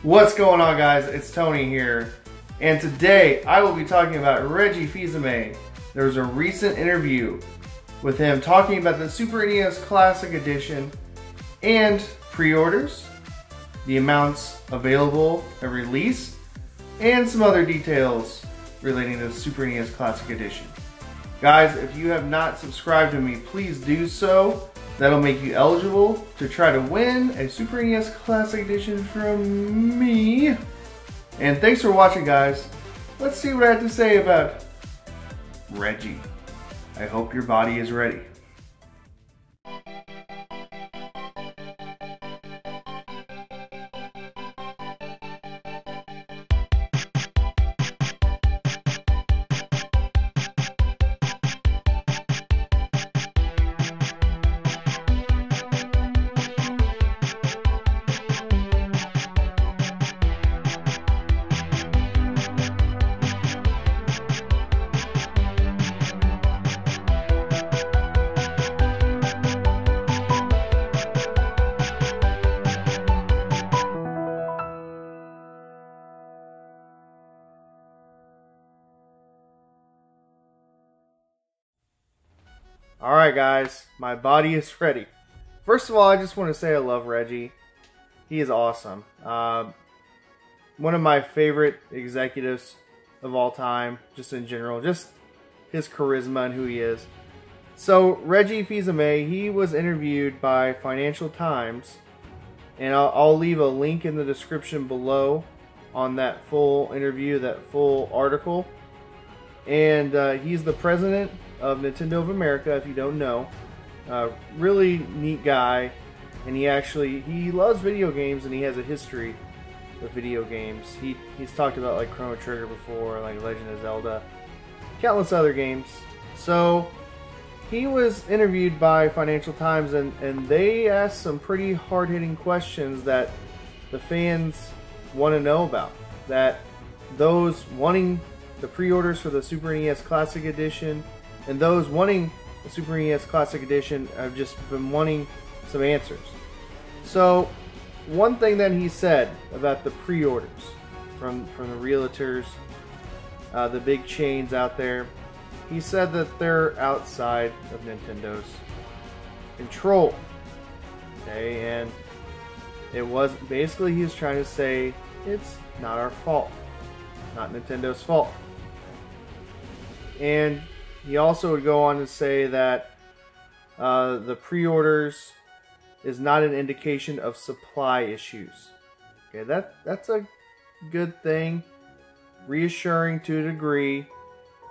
What's going on, guys? It's Tony here, and today I will be talking about Reggie Fils-Aimé. There was a recent interview with him talking about the Super NES Classic Edition and pre-orders, the amounts available at release, and some other details relating to the Super NES Classic Edition. Guys, if you have not subscribed to me, please do so. That'll make you eligible to try to win a Super NES Classic Edition from me. And thanks for watching, guys. Let's see what I have to say about Reggie. I hope your body is ready. Alright guys, my body is ready. First of all, I just want to say I love Reggie. He is awesome. One of my favorite executives of all time, just in general. Just his charisma and who he is. So, Reggie Fils-Aimé, he was interviewed by Financial Times. And I'll leave a link in the description below on that full interview, that full article. And he's the president of Nintendo of America, if you don't know. Really neat guy, and he loves video games, and he has a history with video games. He's talked about like Chrono Trigger before, like Legend of Zelda, countless other games. So he was interviewed by Financial Times, and they asked some pretty hard-hitting questions that the fans want to know about. That those wanting the pre-orders for the Super NES Classic Edition and those wanting the Super NES Classic Edition have just been wanting some answers. So, one thing that he said about the pre-orders from the realtors, the big chains out there, he said that they're outside of Nintendo's control. Okay, and it was basically he was trying to say it's not our fault, not Nintendo's fault. And he also would go on to say that the pre-orders is not an indication of supply issues. Okay, that's a good thing, reassuring to a degree,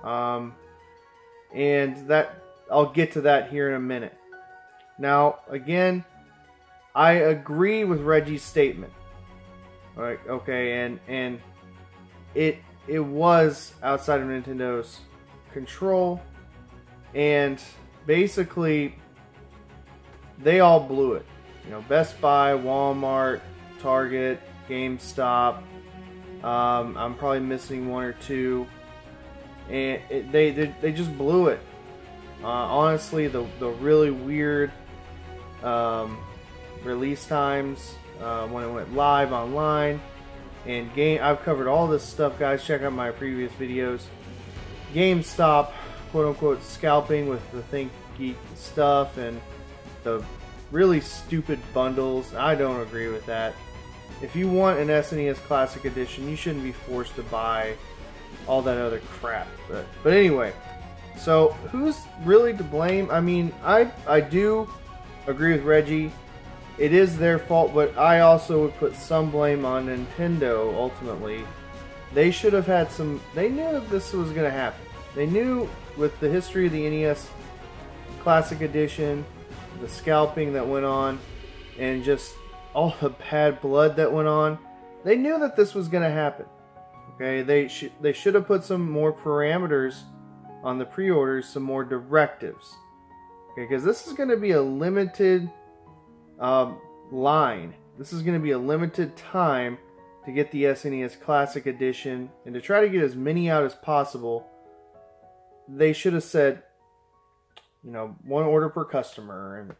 and that I'll get to that here in a minute. Now, again, I agree with Reggie's statement. All right, okay, and it was outside of Nintendo's control, and basically they all blew it. You know, Best Buy, Walmart, Target, GameStop. I'm probably missing one or two, and they just blew it. Honestly, the really weird release times when it went live online, and I've covered all this stuff, guys. Check out my previous videos. GameStop, quote-unquote, scalping with the Think Geek stuff and the really stupid bundles. I don't agree with that. If you want an SNES Classic Edition, you shouldn't be forced to buy all that other crap. But anyway, so who's really to blame? I mean, I do agree with Reggie. It is their fault, but I also would put some blame on Nintendo, ultimately. They should have had some... They knew that this was going to happen. They knew with the history of the NES Classic Edition, the scalping that went on, and just all the bad blood that went on, they knew that this was going to happen. Okay, they should have put some more parameters on the pre-orders, some more directives. Okay, because this is going to be a limited line. This is going to be a limited time to get the SNES Classic Edition, and to try to get as many out as possible. They should have said, you know, one order per customer,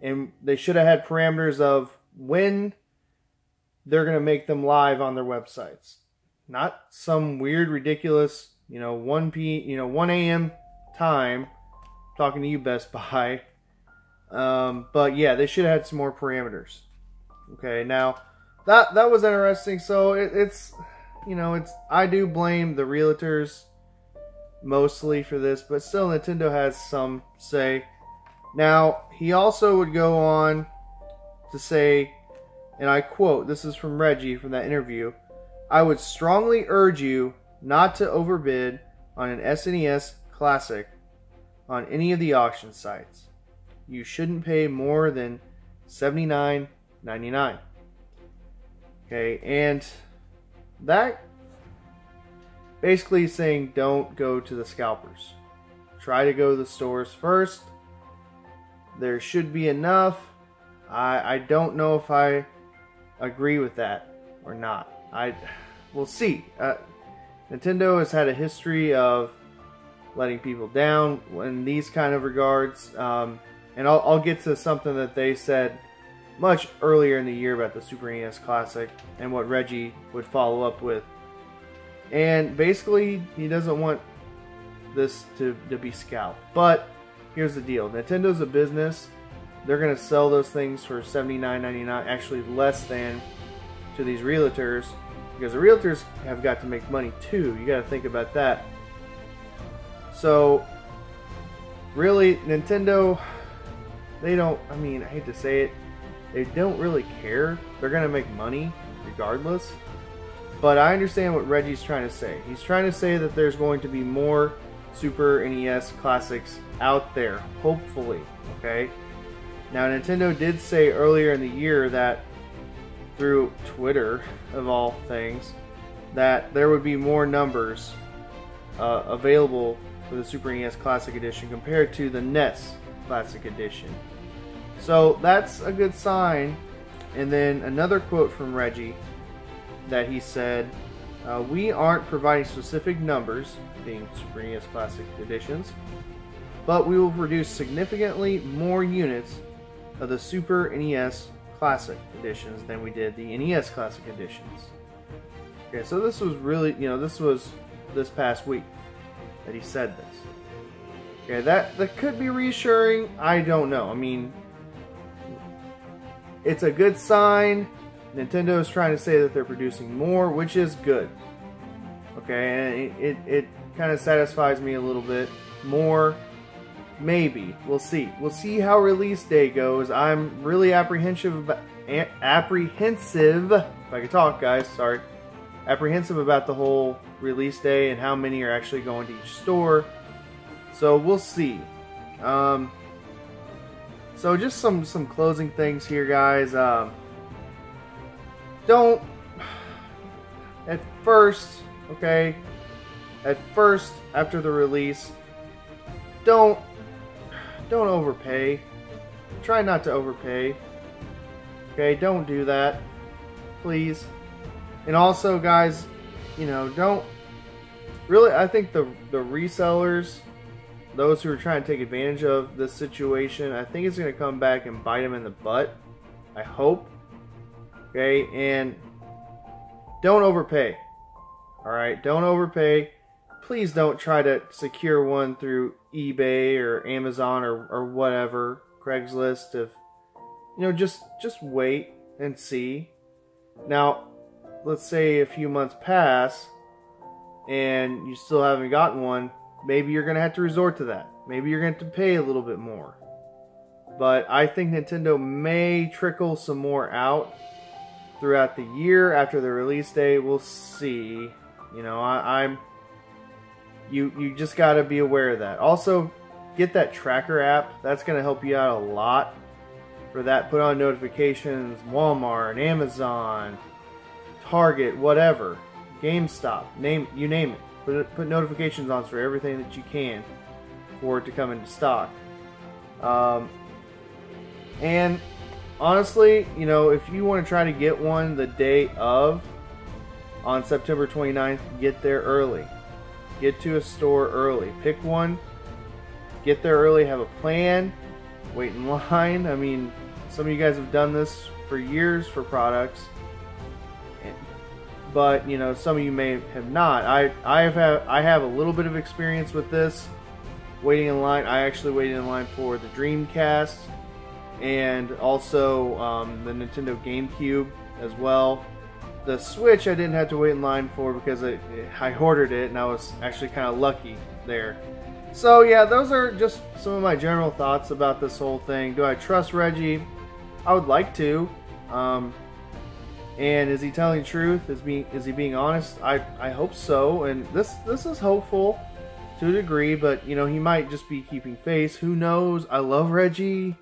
and they should have had parameters of when they're going to make them live on their websites. Not some weird, ridiculous, 1 a.m. time. Talking to you, Best Buy. But yeah, they should have had some more parameters. Okay, now that was interesting. So it's I do blame the realtors mostly for this, but still Nintendo has some say. Now, he also would go on to say, and I quote, this is from Reggie from that interview, "I would strongly urge you not to overbid on an SNES Classic on any of the auction sites. You shouldn't pay more than $79.99. Okay, and that basically is saying don't go to the scalpers. Try to go to the stores first. There should be enough. I don't know if I agree with that or not. We'll see. Nintendo has had a history of letting people down in these kind of regards. And I'll get to something that they said much earlier in the year about the Super NES Classic and what Reggie would follow up with. And basically, he doesn't want this to be scalped. But here's the deal. Nintendo's a business. They're going to sell those things for $79.99, actually less than to these realtors. Because the realtors have got to make money too. You got to think about that. So, really, Nintendo, they don't, I hate to say it, they don't really care. They're going to make money regardless. But I understand what Reggie's trying to say. He's trying to say that there's going to be more Super NES Classics out there, hopefully, okay? Now, Nintendo did say earlier in the year that, through Twitter, of all things, that there would be more numbers available for the Super NES Classic Edition compared to the NES Classic Edition. So that's a good sign. And then another quote from Reggie that he said, "We aren't providing specific numbers, being Super NES Classic Editions, but we will produce significantly more units of the Super NES Classic Editions than we did the NES Classic Editions." Okay, so this was really, this was this past week that he said this. Okay, that could be reassuring. I don't know. It's a good sign. Nintendo is trying to say that they're producing more, which is good. Okay, and it kind of satisfies me a little bit. More, maybe. We'll see. We'll see how release day goes. I'm really apprehensive about, if I could talk, guys, sorry. Apprehensive about the whole release day and how many are actually going to each store. So we'll see. So just some closing things here, guys. Don't, at first, okay, after the release, don't overpay. Try not to overpay. Okay, don't do that, please. And also, guys, don't really. I think the resellers, those who are trying to take advantage of this situation, I think it's going to come back and bite them in the butt. I hope. Okay, and don't overpay. Alright, don't overpay. Please don't try to secure one through eBay or Amazon or whatever, Craigslist. Just wait and see. Now, let's say a few months pass and you still haven't gotten one. Maybe you're going to have to resort to that. Maybe you're going to have to pay a little bit more. But I think Nintendo may trickle some more out throughout the year after the release day. We'll see. You just got to be aware of that. Also, get that tracker app. That's going to help you out a lot for that. Put on notifications, Walmart, Amazon, Target, whatever, GameStop, you name it. Put notifications on for everything that you can for it to come into stock. And honestly, if you want to try to get one the day of, on September 29th, get there early. Get to a store early. Pick one. Get there early. Have a plan. Wait in line. Some of you guys have done this for years for products. but you know, some of you may have not. I have a little bit of experience with this, waiting in line. I actually waited in line for the Dreamcast and also the Nintendo GameCube as well. The Switch I didn't have to wait in line for because I ordered it, and I was actually kind of lucky there. So yeah, those are just some of my general thoughts about this whole thing. Do I trust Reggie? I would like to. And is he telling the truth? Is he being honest? I hope so. And this is hopeful to a degree, but you know, he might just be keeping face. Who knows? I love Reggie.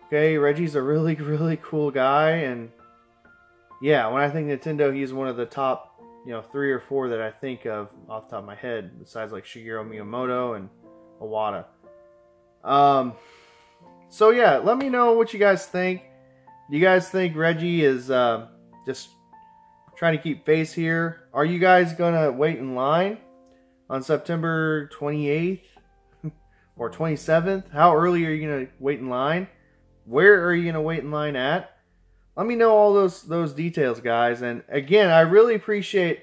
Okay, Reggie's a really, really cool guy, and yeah, when I think Nintendo, he's one of the top, you know, 3 or 4 that I think of off the top of my head, besides like Shigeru Miyamoto and Iwata. So yeah, let me know what you guys think. Do you guys think Reggie is just trying to keep face here? Are you guys gonna wait in line on September 28th or 27th? How early are you gonna wait in line? Where are you gonna wait in line at? Let me know all those details, guys. And again, I really appreciate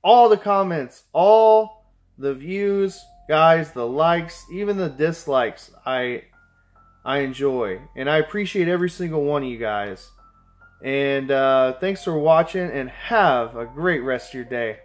all the comments, all the views, guys, the likes, even the dislikes. I enjoy, and I appreciate every single one of you guys. And thanks for watching, and have a great rest of your day.